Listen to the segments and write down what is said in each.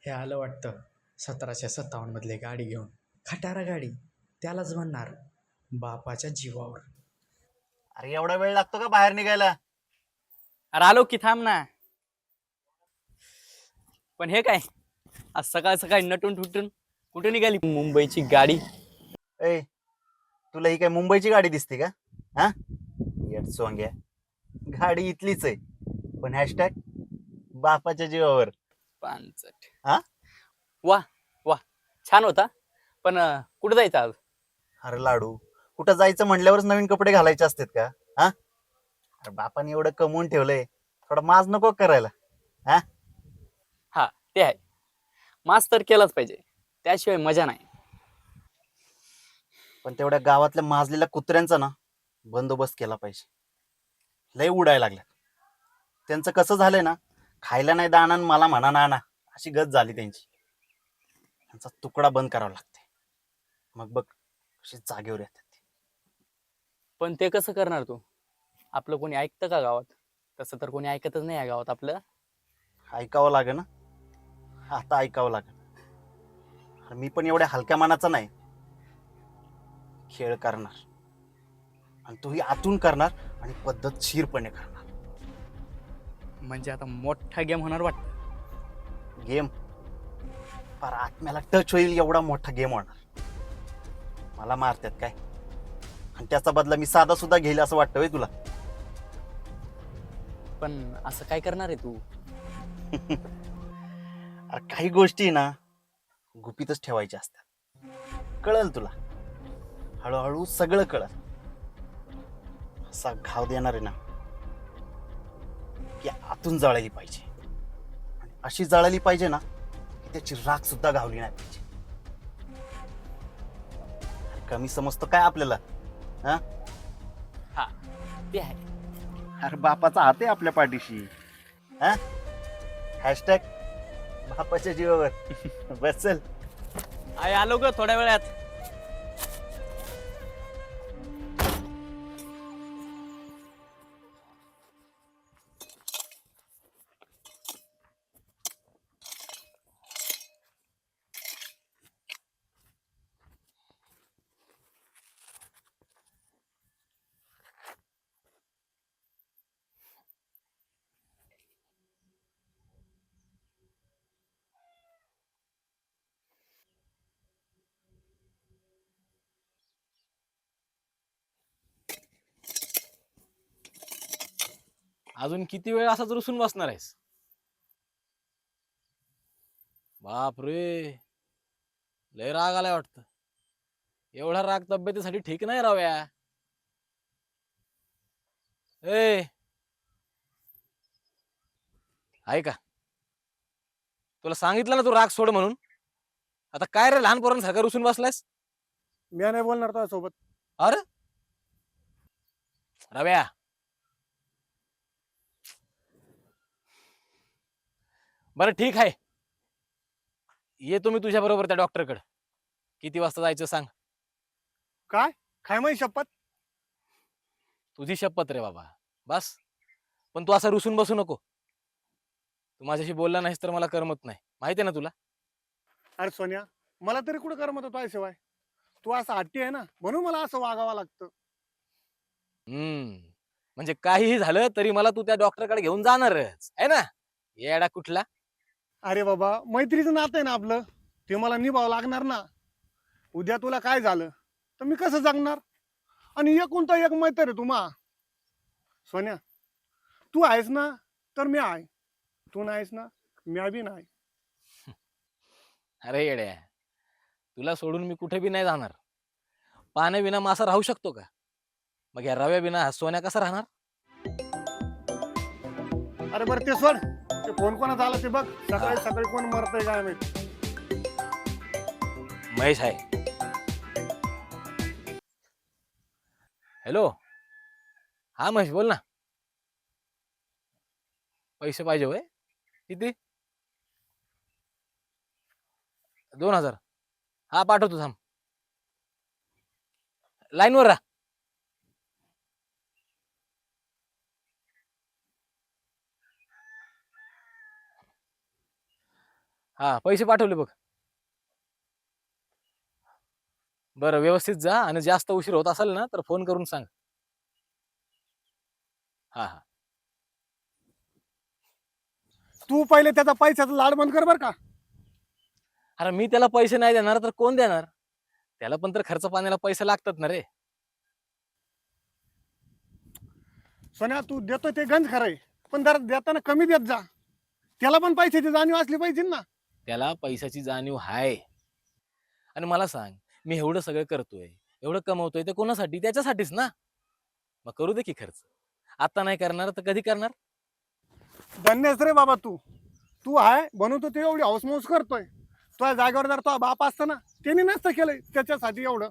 हे आलं वाटतं 1757 मधले गाडी घेऊन. खटारा गाडी, त्यालाच म्हणणार बापाच्या जीवावर. अरे एवढा वेळ लागतो का बाहेर निघायला? अरे आलो की, थांब ना. पण हे काय, आज सकाळ सकाळी नटून ठुटून कुठे निघाली मुंबईची गाडी? ए, तुला ही काय मुंबईची गाडी दिसते का? हा, येड सोंग्या. गाडी इथलीच आहे, पण हॅशटॅग बापाच्या जीवावर. पानचट. हा, वा वा, छान होता. पण कुठं जायचं आज? अरे लाडू, कुठं जायचं म्हणल्यावरच नवीन कपडे घालायचे असतात का? हा, अरे बापाने एवढं कमवून ठेवलंय, थोडा माज नको करायला? हा, हा, ते आहे. मास तर केलाच पाहिजे, त्याशिवाय मजा नाही. पण तेवढ्या गावातल्या माजलेल्या कुत्र्यांचा ना बंदोबस्त केला पाहिजे. लय उडायला लागल्या. त्यांचं कसं झालंय ना, खायला नाही दाणा आणि मला म्हणा ना ना, अशी गत झाली त्यांची. त्यांचा तुकडा बंद करावा लागते, मग बघ कशी जागेवर येतात ते. पण ते कसं करणार तू? आपलं कोणी ऐकतं का गावात? तसं तर कोणी ऐकतच नाही या गावात आपलं. ऐकावं लागेल ना, आता ऐकावं लागेल. आणि मी पण एवढ्या हलक्या मनाचा नाही. खेळ करणार, आणि तोही आतून करणार आणि पद्धतशीरपणे करणार. म्हणजे आता मोठा गेम होणार वाटतं. गेम फार आत्म्याला टच होईल एवढा मोठा गेम होणार. मला मारतात काय, आणि त्याचा बदला मी साधा सुद्धा घेईल असं वाटतं होय तुला? पण असं काय करणार आहे तू? अरे काही गोष्टी ना गुपितच ठेवायच्या असतात. कळल तुला, हळूहळू सगळं कळल. असा घाव देणार आहे ना की आतून जळाली पाहिजे, आणि अशी जळाली पाहिजे ना की त्याची राख सुद्धा घावली नाही पाहिजे. अरे कमी समजतो काय आपल्याला? हा, हा, ते आहे. अरे बापाचा हात आहे आपल्या पाठीशी. हा, हॅशटॅग बापाच्या जीवावर. बस चल. आय आलो ग थोड्या वेळात. अजून किती वेळ असाच रुसून बसणार आहेस? बाप रे, लय राग आलाय वाटतं. एवढा राग तब्येतीसाठी ठीक नाही राव्या. ए, आहे का? तुला सांगितलं ना तू राग सोड म्हणून. आता काय रे लहान पोरांसारखा रुसून बसलायस? मी नाही बोलणार तुझ्या सोबत. अरे रव्या, बरं ठीक आहे, ये तुम्ही तुझ्या बरोबर त्या डॉक्टरकडे. किती वाजता जायचं सांग? काय काय माहिती शपथ. तुझी शपथ रे बाबा, बस. पण तू असं रुसून बसू नको. तू माझ्याशी बोलला नाहीस तर मला करमत नाही, माहिती आहे ना तुला? अरे सोन्या, मला तरी कुठं करमत होतो शिवाय. तू असं हट्टी आहे ना, म्हणून मला असं वागावं लागतं. म्हणजे काहीही झालं तरी मला तू त्या डॉक्टरकडे घेऊन जाणारच आहे ना? येडा कुठला. अरे बाबा, मैत्रीचं नातं आहे ना आपलं, ते मला निभावं लागणार ना. उद्या तुला काय झालं तर मी कसं जगणार? आणि एकूण तर एक मैत्र आहे तुम्हा. सोन्या, तू आहेस ना तर मी आहे, तू नाहीस ना मी बी नाही. अरे येड्या, तुला सोडून मी कुठे बी नाही जाणार. पाण्याविना मासा राहू शकतो का? मग या रव्या बिना हा सोन्या कसा राहणार? अरे बरं ते सोड, ते फोन कोणाचा आला ते बघ. सकाळी सकाळी कोण मरतंय काय माहिती. महेश आहे. हॅलो, हा महेश बोल ना. पैसे पाहिजे होय? किती? 2000. हा पाठवतो, थांब. लाईनवर राहा. हा पैसे पाठवले बघ. बरं व्यवस्थित जा आणि जास्त उशीर होत असेल ना तर फोन करून सांग. हा हा. तू पहिले त्याचा पैशाचा लाड बंद कर बर का. अरे मी त्याला पैसे नाही देणार तर कोण देणार? त्याला पण तर खर्च पाण्याला पैसे लागतात ना रे. सोन्या तू देतो ते गंज खरंय, पण जरा देताना कमी देत जा. त्याला पण पैशाची जाणीव असली पाहिजे ना. त्याला पैशाची जाणीव आहे. आणि मला सांग, मी एवढं सगळं करतोय, एवढं कमवतोय ते कोणासाठी? त्याच्यासाठीच ना. मग करू दे की खर्च. आता नाही करणार तर कधी करणार? धन्यच रे बाबा तू. तू आहे म्हणून तू ते एवढी हौसमौस करतोय. तुझ्या जागेवर जर तो बाप असता ना, त्यांनी नसतं केलंय त्याच्यासाठी एवढं.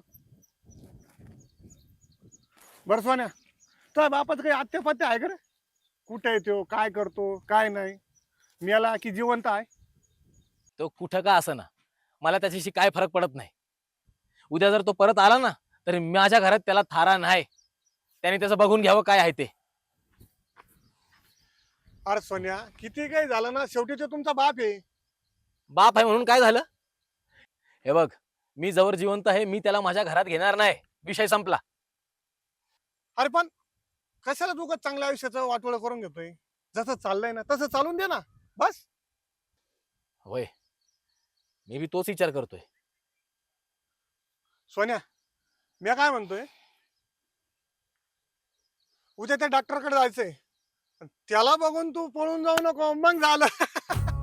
बरं सोन्या, तुझ्या बापाचं काही आत्यापात्या आहे का रे? कुठे आहे तो, काय करतो, काय नाही, मेला की जिवंत आहे? तो कुठं का असं ना, मला त्याच्याशी काय फरक पडत नाही. उद्या जर तो परत आला ना तरी माझ्या घरात त्याला थारा नाही. त्याने त्याचं बघून घ्यावं काय आहे ते. अरे सोन्या, किती काही झालं ना, शेवटी तो तुमचा बाप आहे. बाप आहे म्हणून काय झालं? हे बघ, मी जवळ जिवंत आहे मी त्याला माझ्या घरात घेणार नाही. विषय संपला. अरे पण कशाला तू चांगल्या आयुष्याचं वाटोळ करून घेतोय? जसं चाललंय ना तसं चालून दे ना, बस. होय, मी बी तोच विचार करतोय. सोन्या, मी काय म्हणतोय, उद्या त्या डॉक्टरकडे जायचंय. त्याला बघून तू पळून जाऊ नको, मग झालं.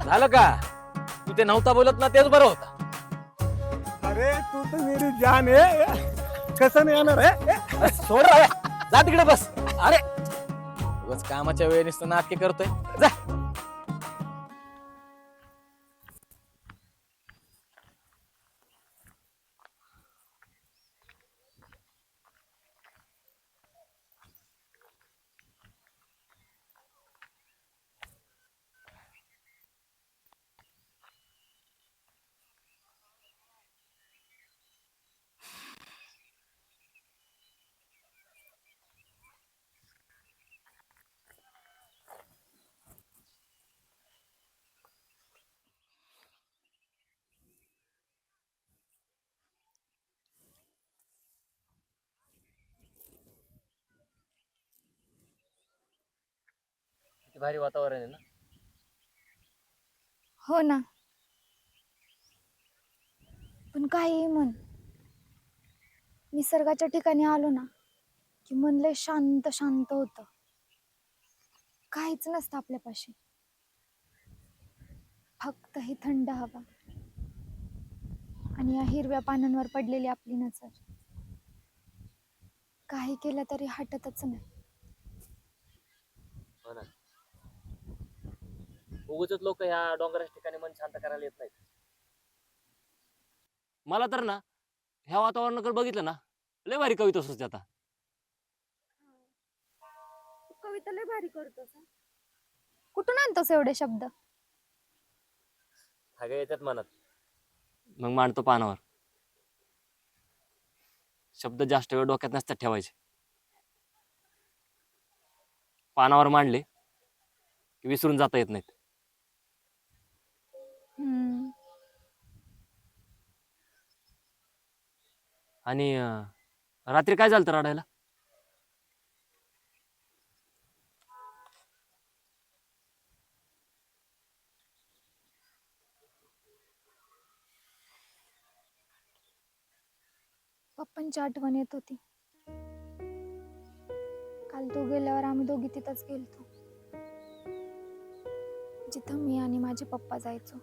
झालं का? तू ते नव्हता बोलत ना तेच बरं होता. अरे तू तर मेरी जान आहे. कसं नाही येणार आहे? सोड रे, जा तिकडे बस. अरे उगाच कामाच्या वेळेस नाटके करतोय. जा. किती भारी वातावरण आहे ना. हो ना. पण काही म्हण, निसर्गाच्या ठिकाणी आलो ना की मन लय शांत शांत होतं. काहीच नसतं आपल्यापाशी, फक्त ही थंड हवा आणि या हिरव्या पानांवर पडलेली आपली नजर. काही केलं तरी हटतच नाही. हो ना. उगाचच लोक ह्या डोंगराच्या ठिकाणी मन शांत करायला येत नाहीत. मला तर ना ह्या वातावरणाकडे बघितलं ना लय भारी कविता सुचते आता. कविता लय भारी करतोस. कुठून आणतोस एवढे शब्द? सगळे येतात मनात मग मांडतो पानावर. शब्द जास्त वेळ डोक्यात नसतात ठेवायचे. पानावर मांडले की विसरून जाता येत नाहीत. आणि रात्री काय झालं रडायला? पप्पांची आठवण येत होती. काल तू गेल्यावर आम्ही दोघी तिथंच गेलतो, जिथं मी आणि माझे पप्पा जायचो.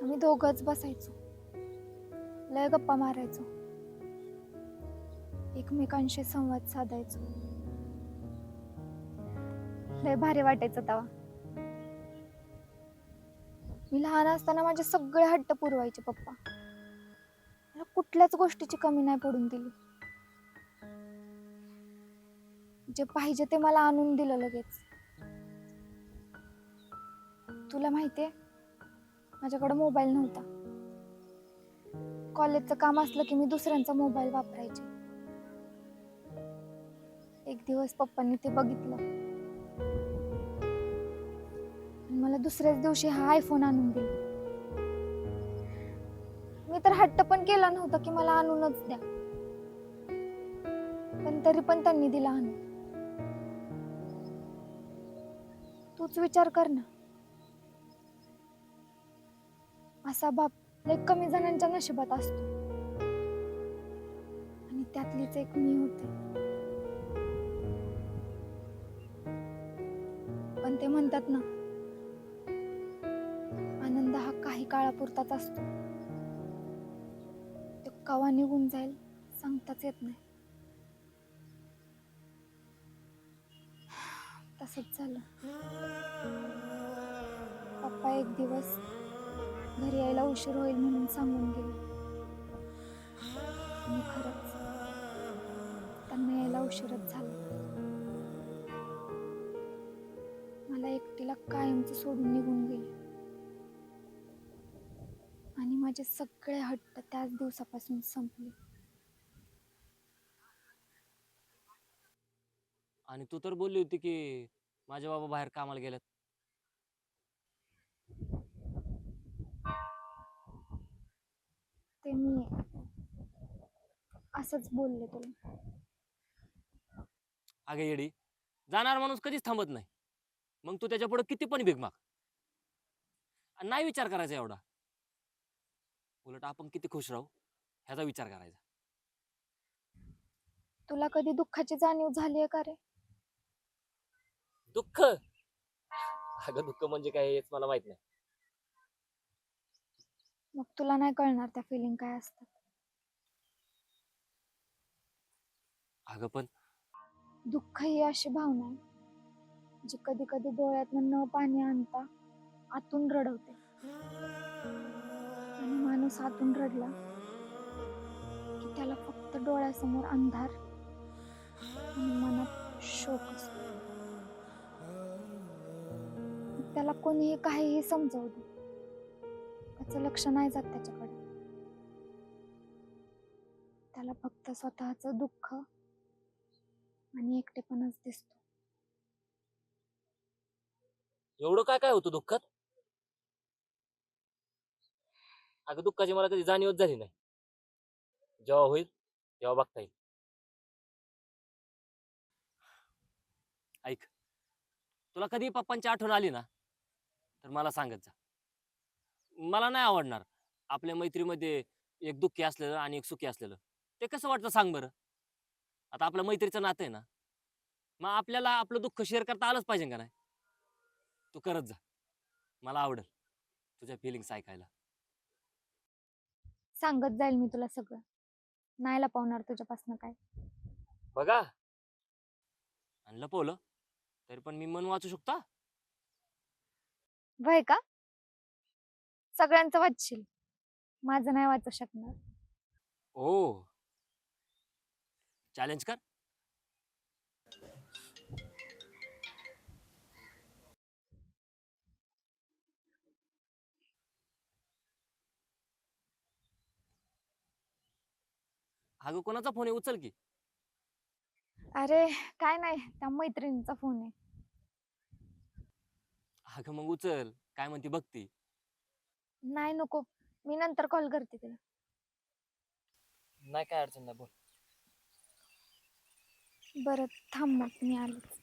आम्ही दोघंच बसायचो, लय गप्पा मारायचो, एकमेकांशी संवाद साधायचो. लय भारी वाटायचं तेव्हा. मी लहान असताना माझे सगळे हट्ट पुरवायचे पप्पा. मला कुठल्याच गोष्टीची कमी नाही पडून दिली. जे पाहिजे ते मला आणून दिलं लगेच. तुला माहितीये, माझ्याकडे मोबाईल नव्हता. कॉलेजचं काम असलं की मी दुसऱ्यांचा मोबाईल वापरायचे. एक दिवस पप्पांनी ते बघितलं, मला मला दुसऱ्याच दिवशी हा आयफोन आणून दिला. मी तर हट्ट पण केला नव्हता की मला आणूनच द्या, पण तरी पण त्यांनी दिला आणून. तूच विचार कर ना, असा बाप लय कमी जणांच्या नशिबात असतो आणि त्यातलीच एक मी होते. पण ते म्हणतात ना, आनंद हा काही काळापुरताच असतो, तो कवा निघून जाईल सांगताच येत नाही. तसंच झालं. पप्पा एक दिवस घरी यायला उशीर होईल म्हणून सांगून गेले आणि खरंच त्यांना यायला उशीरच झाला. मला एकटीला कायमचं सोडून निघून गेले आणि माझे सगळे हट्ट त्याच दिवसापासून संपले. आणि तू तर बोलली होती की माझे बाबा बाहेर कामाला गेल्यात. ते मी असंच बोलले तुला. अगे येडी, जाणार माणूस कधीच थांबत नाही. मग तू त्याच्या पुढे किती पण भीक माग आणि नाही विचार करायचा एवढा. उलट आपण किती खुश राहू ह्याचा विचार करायचा. तुला कधी दुःखाची जाणीव झाली आहे का रे? दुःख? अगं दुःख म्हणजे काय हेच मला माहित नाही. मग तुला नाही कळणार त्या फिलिंग काय असतात. अगं पण दुःख ही अशी भावना आहे जी कधी कधी डोळ्यातनं न पाणी आणता आतून रडवते आणि माणूस आतून रडला की त्याला फक्त डोळ्यासमोर अंधार आणि मनात शोक असतो. त्याला कोणीही काहीही समजावू दे, त्याचं लक्ष नाही जात त्याच्याकडे. त्याला फक्त स्वतःचं दुःख आणि एकटेपणाच दिसतो. एवढं काय काय होतं दुःखात? अगं दुःखाची मला कधी जाणीवच झाली नाही. जेव्हा होईल तेव्हा बघता येईल. ऐक, तुला कधी पप्पांची आठवण आली ना तर मला सांगत जा. मला नाही आवडणार आपल्या मैत्रीमध्ये एक दुःखी असलेलं आणि एक सुखी असलेलं. ते कसं वाटतं सांग बरं. आता आपल्या मैत्रीचं नातं आहे ना, मग आपल्याला आपलं दुःख शेअर करता आलंच पाहिजे का नाही. तू करत जा, मला आवडेल तुझ्या फिलिंग्स ऐकायला. सांगत जाईल मी तुला सगळं, नाही लपवणार तुझ्यापासून काय. बघा, आणि लपवलं तरी पण मी मन वाचू शकता. वय का? सगळ्यांचं वाचशील, माझं नाही वाचू शकणार. ओ, चॅलेंज कर. अगं कोणाचा फोन आहे, उचल की. अरे काय नाही, त्या मैत्रिणीचा फोन आहे. अगं मग उचल, काय म्हणते बघती. नाही नको, मी नंतर कॉल करते तिला. नाही काय अडचण नाही, बोल. बरं थांब, मग मी आले.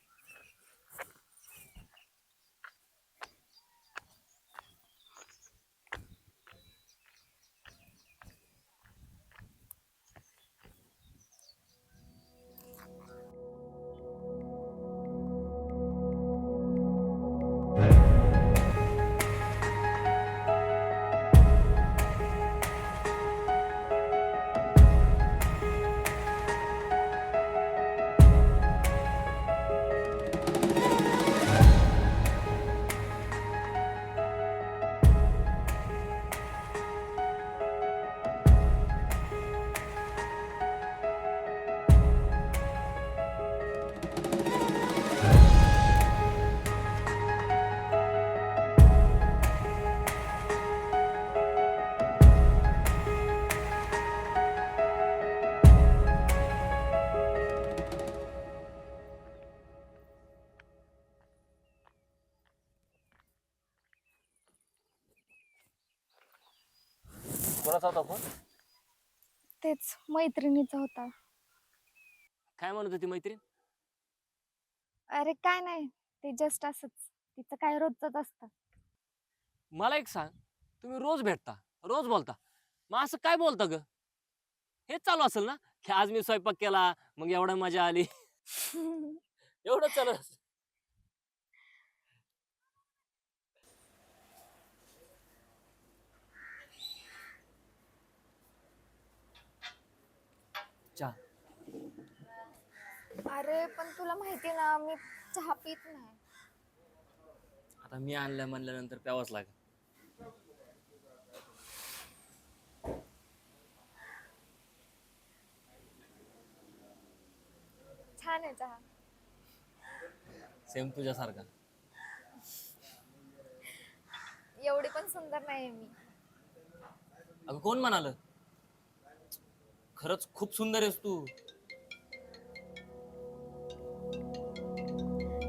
कोणाचा होता फोन? तेच मैत्रिणीचा होता. काय म्हणत होती मैत्रीण? अरे काय नाही, ते जस्ट असंच, तिचं काय रोजच असतं. मला एक सांग, तुम्ही रोज भेटता, रोज बोलता, मग असं काय बोलता ग? हेच चालू असेल ना, की आज मी स्वयंपाक केला मग एवढा मजा आली. एवढं चालू असेल. चहा. अरे पण तुला माहिती ना, मी चहा पित नाही. आता मी आणलं म्हणल्यानंतर प्यावंच लागेल. छान आहे चहा. सेम तुझ्यासारखा. एवढी पण सुंदर नाहीये मी. अगं कोण म्हणाल? खरंच खूप सुंदर आहेस तू.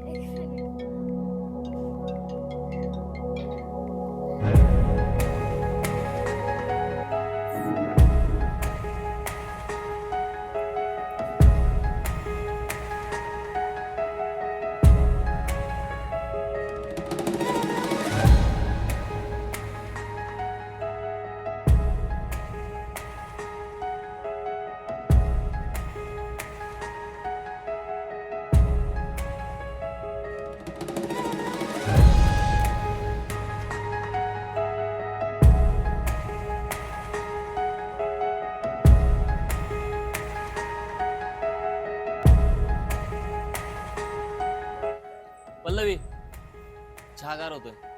एक मिनिट. पल्लवी, चहा गार होतोय.